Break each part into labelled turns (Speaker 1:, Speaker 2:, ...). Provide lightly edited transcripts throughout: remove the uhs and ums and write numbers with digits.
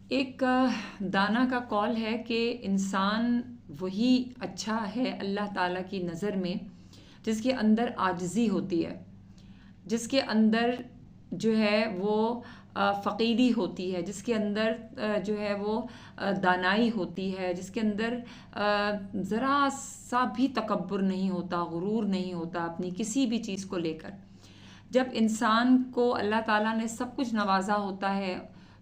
Speaker 1: ایک دانا کا قول ہے کہ انسان وہی اچھا ہے اللہ تعالیٰ کی نظر میں جس کے اندر عاجزی ہوتی ہے، جس کے اندر جو ہے وہ فقیری ہوتی ہے، جس کے اندر جو ہے وہ دانائی ہوتی ہے، جس کے اندر ذرا سا بھی تکبر نہیں ہوتا، غرور نہیں ہوتا اپنی کسی بھی چیز کو لے کر۔ جب انسان کو اللہ تعالیٰ نے سب کچھ نوازا ہوتا ہے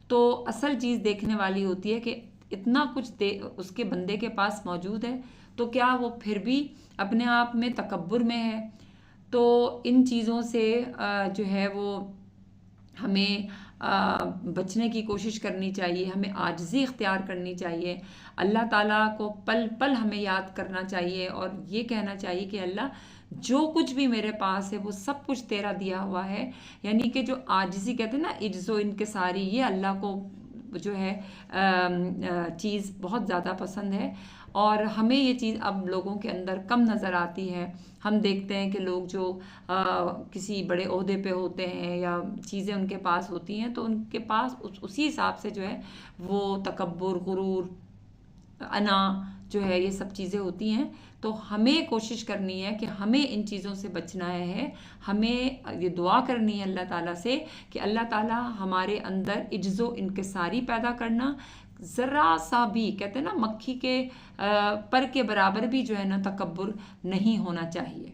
Speaker 1: تو اصل چیز دیکھنے والی ہوتی ہے کہ اتنا کچھ اس کے بندے کے پاس موجود ہے تو کیا وہ پھر بھی اپنے آپ میں تکبر میں ہے۔ تو ان چیزوں سے جو ہے وہ ہمیں بچنے کی کوشش کرنی چاہیے، ہمیں عاجزی اختیار کرنی چاہیے، اللہ تعالیٰ کو پل پل ہمیں یاد کرنا چاہیے اور یہ کہنا چاہیے کہ اللہ جو کچھ بھی میرے پاس ہے وہ سب کچھ تیرا دیا ہوا ہے۔ یعنی کہ جو عاجزی کہتے ہیں نا، عجز و انکساری، یہ اللہ کو جو ہے چیز بہت زیادہ پسند ہے، اور ہمیں یہ چیز اب لوگوں کے اندر کم نظر آتی ہے۔ ہم دیکھتے ہیں کہ لوگ جو کسی بڑے عہدے پہ ہوتے ہیں یا چیزیں ان کے پاس ہوتی ہیں تو ان کے پاس اسی حساب سے جو ہے وہ تکبر، غرور، انا جو ہے یہ سب چیزیں ہوتی ہیں۔ تو ہمیں کوشش کرنی ہے کہ ہمیں ان چیزوں سے بچنا ہے، ہمیں یہ دعا کرنی ہے اللہ تعالیٰ سے کہ اللہ تعالیٰ ہمارے اندر عجز و انکساری پیدا کرنا، ذرا سا بھی کہتے ہیں نا مکھی کے پر کے برابر بھی جو ہے نا تکبر نہیں ہونا چاہیے۔